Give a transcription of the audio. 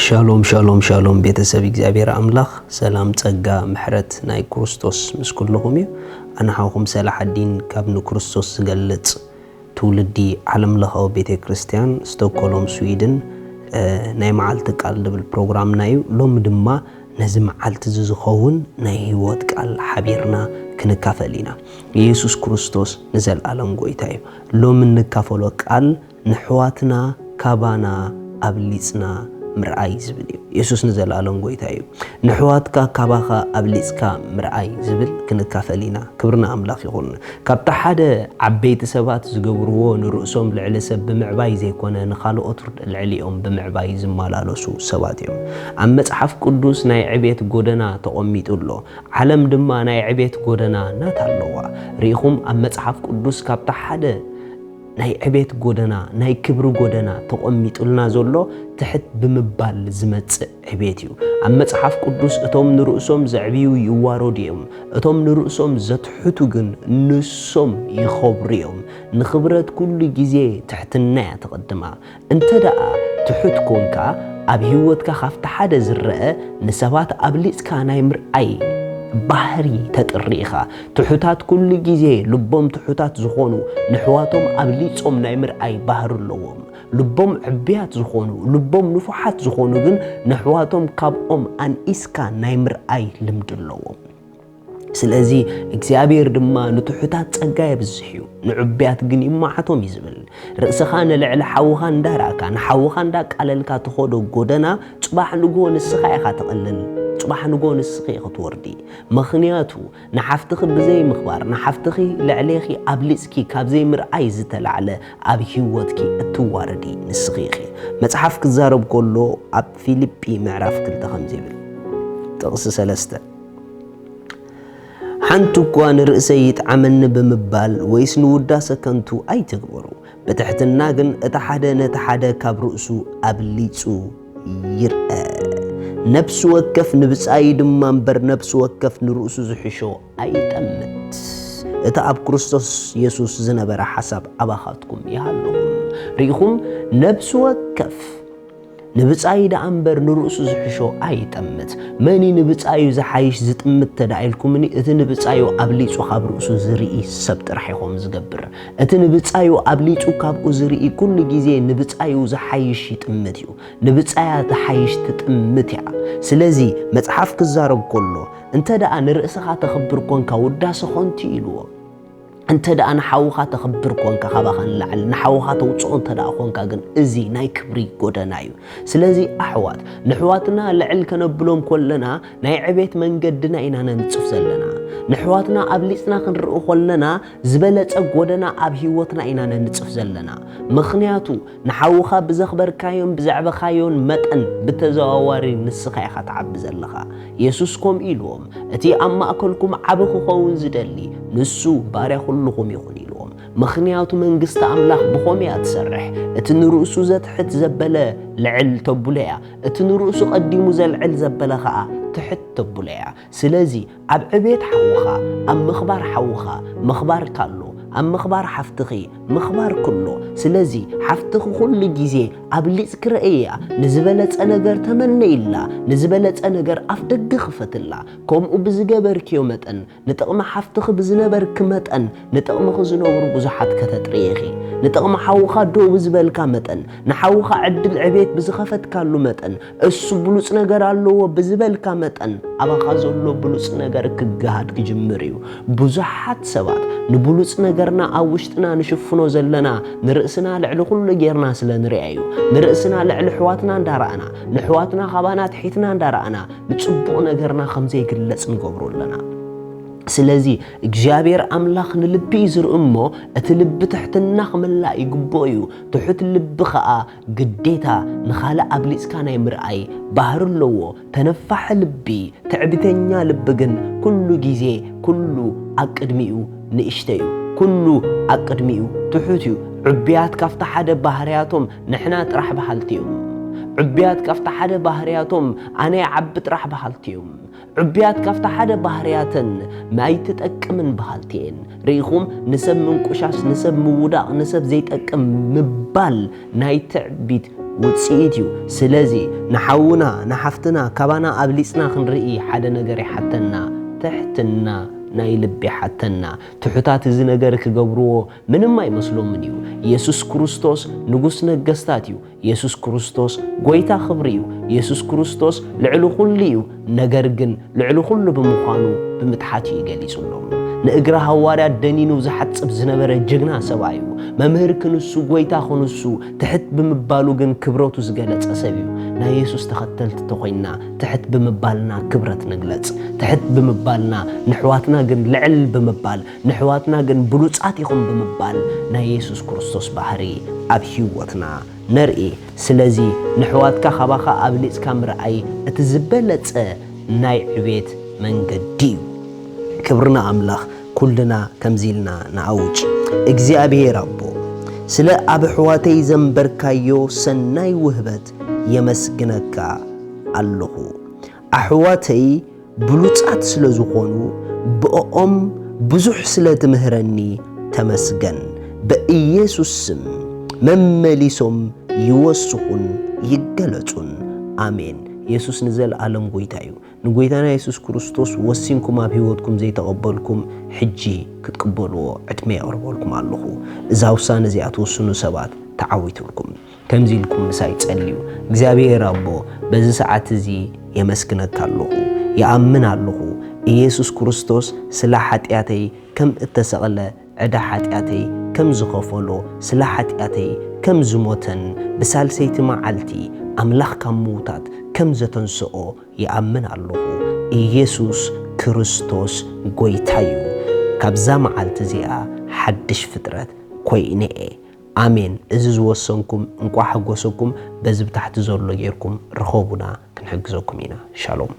ሻሎም ሻሎም ሻሎም ቤተሰብ እግዚአብሔር አምላኽ ሰላም ጸጋ ምሕረት ናይ ክርስቶስ ምስ ኩልኩም እዩ ኣንሓኹም ሰላሐዲን ካብ ንክርስቶስ ዝገልጽ ትውልዲ ዓለም ለኻዊ ቤተ ክርስቲያን ስቶክሆልም ስዊድን ናይ መዓልቲ ቃል ድብል ፕሮግራም ናዩ ሎም ድማ ነዚ መዓልቲ ዝኸውን ናይ ህይወት ቃል ሓቢርና ክንካፈል ኢና ኢየሱስ ክርስቶስ ንዘለኣለም ጎይታ እዩ ሎም ንካፈሎ ቃል ንሕዋትና ካባና ኣብሊጽና ምርአይ ዝብል እዩ ኢየሱስ ንዘለኣለም ጎይታ እዩ ንሕዋትካ ካባኻ ኣብሊጽካ ምርአይ ዝብል ክንካፈል ኢና ክብርና ኣምላኽ ይኹን ካብታ ሓደ ዓበይቲ ሰባት ዝገብርዎ ንርእሶም ልዕሊ ሰብ ብምዕባይ ዘይኮነ ንኻልኦት ልዕሊኦም ብምዕባይ ዝመላለሱ ሰባት እዮም ኣብ መጽሓፍ ቅዱስ ናይ ዕቤት ጎደና ተቐሚጡሎ ዓለም ድማ ናይ ዕቤት ጎደና ናት ኣለዋ ሪኢኹም ኣብ መጽሓፍ ቅዱስ ካብታ ሓደ ናይ ዕቤት ጎደና ናይ ክብሪ ጎደና ተቐሚጡልና ዘሎ ትሕት ብምባል ዝመጽእ ዕቤት እዩ ኣብ መጽሓፍ ቅዱስ እቶም ንርእሶም ዘዕብዩ ይዋረዱ እዮም እቶም ንርእሶም ዘትሕቱ ግን ንሶም ይኸብሩ እዮም ንኽብረት ኩሉ ግዜ ትሕትና ተቐድማ እንተደኣ ትሕት ኮንካ ኣብ ህይወትካ ካፍቲ ሓደ ዝረአ ንሰባት ኣብሊጽካ ናይ ምርኣይ ባህሪ ተጥሪኻ ትሑታት ኩሉ ግዜ ልቦም ትሑታት ዝኾኑ ንሕዋቶም ኣብሊጾም ናይ ምርኣይ ባህሪ ኣለዎም ልቦም ዕብያት ዝኾኑ ልቦም ንፉሓት ዝኾኑ ግን ንሕዋቶም ካብኦም ኣንኢስካ ናይ ምርኣይ ልምዲ ኣለዎም ስለዚ እግዚአብሔር ድማ ንትሑታት ጸጋ የብዝሕ እዩ ንዕብያት ግን ይማዓቶም ይዝብል ርእስኻ ንልዕሊ ሓውኻ እንዳራእካ ንሓውኻ እንዳቃለልካ ትኸዶ ጎደና ጽባሕ ንጎ ንስኻ ኢኻ ተቐልል ጽባሕ ንጎ ንስኺ ክትወርዲ ምኽንያቱ ንሓፍትኺ ብዘይ ምኽባር ንሓፍትኺ ልዕሊኺ ኣብሊጽኪ ካብ ዘይ ምርኣይ ዝተላዕለ ኣብ ህይወትኪ እትዋረዲ ንስኺ ኢኺ መጽሓፍ ክዛረብ ከሎ ኣብ ፊልጵ ምዕራፍ 2 ከምዚ ይብል ጥቕሲ 3 ሓንቲ እኳ ንርእሰይ ይጥዓመኒ ብምባል ወይስ ንውዳሰ ከንቱ ኣይትግበሩ በትሕትና ግን እቲ ሓደ ነቲ ሓደ ካብ ርእሱ ኣብሊጹ ይርአ ነፍሲ ወከፍ ንብጻይ ድማ እምበር ነፍሲ ወከፍ ንርእሱ ዝሕሾ ኣይጠምት እቲ ኣብ ክርስቶስ ኢየሱስ ዝነበረ ሓሳብ ኣባኻትኩም ይሃለኹም ሪኢኹም ነፍሲ ወከፍ ንብጻይ ዳ እምበር ንርእሱ ዝሕሾ ኣይጠምት መኒ ንብጻዩ ዝሓይሽ ዝጥምት ተዳኢልኩምኒ እቲ ንብጻዩ ኣብሊጹ ካብ ርእሱ ዝርኢ ሰብ ጥራሕ ኢኹም ዝገብር እቲ ንብጻዩ ኣብሊጹ ካብኡ ዝርኢ ኩሉ ግዜ ንብጻዩ ዝሓይሽ ይጥምት እዩ ንብጻያ ዝሓይሽ ትጥምት እያ ስለዚ መጽሓፍ ክዛረብ ከሎ እንተደኣ ንርእስኻ ተኽብር ኮንካ ውዳሰ ኾንቲ ኢልዎ እንተደኣ ንሓውኻ ተኽብር ኮንካ ካባኻ ንላዕሊ ንሓውኻ ተውፅኦ እንተደኣ ኮንካ ግን እዚ ናይ ክብሪ ጎደና እዩ ስለዚ ኣሕዋት ንሕዋትና ልዕል ከነብሎም ኮለና ናይ ዕቤት መንገድና ኢና ነንጽፍ ዘለና ንሕዋትና ኣብሊጽና ክንርኢ ኮለና ዝበለጸ ጎደና ኣብ ህይወትና ኢና ነንጽፍ ዘለና ምኽንያቱ ንሓውኻ ብዘኽበርካዮም ብዛዕባኻዮን መጠን ብተዘዋዋሪ ንስኻ ኢኻ ትዓቢ ዘለኻ ኢየሱስ ከም ኢልዎም እቲ ኣብ ማእከልኩም ዓቢ ክኸውን ዝደሊ ንሱ ባርያ ኩልኹም ይኹን ኢልዎም ምኽንያቱ መንግስቲ ኣምላኽ ብኸመይ እያ ትሰርሕ እቲ ንርእሱ ዘትሕት ዘበለ ልዕል ተብሎ እያ እቲ ንርእሱ ቀዲሙ ዘልዕል ዘበለ ኸዓ ትሕት ተብሎ እያ ስለዚ ኣብ ዕቤት ሓውኻ ኣብ ምኽባር ሓውኻ ምኽባር ካሎ ኣብ ምኽባር ሓፍትኺ ምኽባር ኩሎ ስለዚ ሓፍትኺ ኩሉ ግዜ ኣብሊጽ ክረአያ ንዝበለጸ ነገር ተመነይላ ንዝበለጸ ነገር ኣፍ ደገ ክፈትላ ከምኡ ብዝገበርክዮ መጠን ንጥቕሚ ሓፍትኺ ብዝነበርክ መጠን ንጥቕምኺ ዝነብሩ ብዙሓት ከተጥርየኺ ንጥቕሚ ሓውኻ ደው ብዝበልካ መጠን ንሓውኻ ዕድል ዕቤት ብዝኸፈትካሉ መጠን እሱ ብሉጽ ነገር ኣለዎ ብዝበልካ መጠን ኣባኻ ዘሎ ብሉጽ ነገር ክገሃድ ክጅምር እዩ ብዙሓት ሰባት ንብሉጽ ነገርና ኣብ ውሽጥና ንሽፍኖ ዘለና ንርእስና ልዕሊ ኩሉ ጌርና ስለ ንሪአ እዩ ንርእስና ልዕሊ ሕዋትና እንዳረኣና ንሕዋትና ካባና ትሒትና እንዳረኣና ንጽቡቕ ነገርና ከምዘይግለጽ ንገብሮ ኣለና ስለዚ እግዚአብሔር ኣምላኽ ንልቢ ዝርኢ እሞ እቲ ልቢ ትሕትና ክምላእ ይግብኦ እዩ ትሑት ልቢ ኸኣ ግዴታ ንኻልእ ኣብሊጽካ ናይ ምርኣይ ባህሪ ኣለዎ ተነፋሕ ልቢ ትዕቢተኛ ልቢ ግን ኩሉ ግዜ ኩሉ ኣብ ቅድሚኡ ንእሽተ እዩ ኩሉ ኣብ ቅድሚኡ ትሑት እዩ ዕብያት ካፍቲ ሓደ ባህርያቶም ንሕና ጥራሕ በሃልቲ እዮም ዕብያት ካፍቲ ሓደ ባህርያቶም ኣነ ዓቢ ጥራሕ በሃልቲ እዮም ዕብያት ካፍቲ ሓደ ባህርያተን ማይትጠቅምን በሃልቲን ሪኢኹም ንሰብ ምንቁሻስ ንሰብ ምውዳቕ ንሰብ ዘይጠቅም ምባል ናይ ትዕቢት ውጽኢትዩ ስለዚ ንሓውና ንሓፍትና ካባና ኣብሊጽና ክንርኢ ሓደ ነገር ይሓተና ትሕትና ናይ ልቢ ሓተና ትሑታት እዚ ነገር ክገብርዎ ምንም ኣይመስሎምን እዩ ኢየሱስ ክርስቶስ ንጉስ ነገስታት እዩ ኢየሱስ ክርስቶስ ጎይታ ክብሪ እዩ ኢየሱስ ክርስቶስ ልዕሊ ኩሉ እዩ ነገር ግን ልዕሊ ኩሉ ብምዃኑ ብምትሓት ይገሊጹሎም ንእግራ ሐዋርያት ደኒኑ ዝሓጽብ ዝነበረ ጅግና ሰብኣይ እዩ መምህር ክንሱ ጎይታ ክንሱ ትሕት ብምባሉ ግን ክብረቱ ዝገለጸ ሰብ እዩ ናይ ኢየሱስ ተኸተልቲ ተኾይና ትሕት ብምባልና ክብረት ንግለጽ ትሕት ብምባልና ንሕዋትና ግን ልዕል ብምባል ንሕዋትና ግን ብሉጻት ይኹም ብምባል ናይ ኢየሱስ ክርስቶስ ባህሪ ኣብ ህይወትና ነርኢ ስለዚ ንሕዋትካ ኻባኻ ኣብሊጽካ ምርኣይ እቲ ዝበለጸ ናይ ዕቤት መንገዲ እዩ ክብርና ኣምላኽ ኩልና ከምዚልና ንኣውጅ እግዚአብሔር ኣቦ ስለ ኣብ ሕዋተይ ዘንበርካዮ ሰናይ ውህበት የመስግነካ ኣለኹ ኣሕዋተይ ብሉጻት ስለ ዝኾኑ ብኦም ብዙሕ ስለ ትምህረኒ ተመስገን በኢየሱስ ስም መመሊሶም ይወስኹን ይገለጹን አሜን ኢየሱስ ንዘለዓለም ጎይታ እዩ ንጎይታና ኢየሱስ ክርስቶስ ወሲንኩም ኣብ ህይወትኩም ዘይተቀበልኩም ሕጂ ክትቅበልዎ ዕድመ ያቅርበልኩም ኣለኹ እዛ ውሳነ እዚኣ ትወስኑ ሰባት ተዓዊትልኩም ከምዚ ኢልኩም ምሳይ ጸልዩ እግዚአብሔር ኣቦ በዚ ሰዓት እዚ የመስግነካ ኣለኹ ይኣምን ኣለኹ ኢየሱስ ክርስቶስ ስለ ኃጢአተይ ከም እተሰቀለ ዕዳ ኃጢአተይ ከም ዝኸፈሎ ስለ ኃጢአተይ ከም ዝሞተን ብሳልሰይቲ መዓልቲ ኣምላኽ ካብ ምውታት ከም ዘተንስኦ ይኣምን ኣለኹ ኢየሱስ ክርስቶስ ጎይታ እዩ ካብዛ መዓልቲ እዚኣ ሓድሽ ፍጥረት ኮይነ አሜን እዚ ዝወሰንኩም እንኳ ሓጎሰኩም በዚ ብታሕቲ ዘሎ ጌርኩም ረኸቡና ክንሕግዘኩም ኢና ሻሎም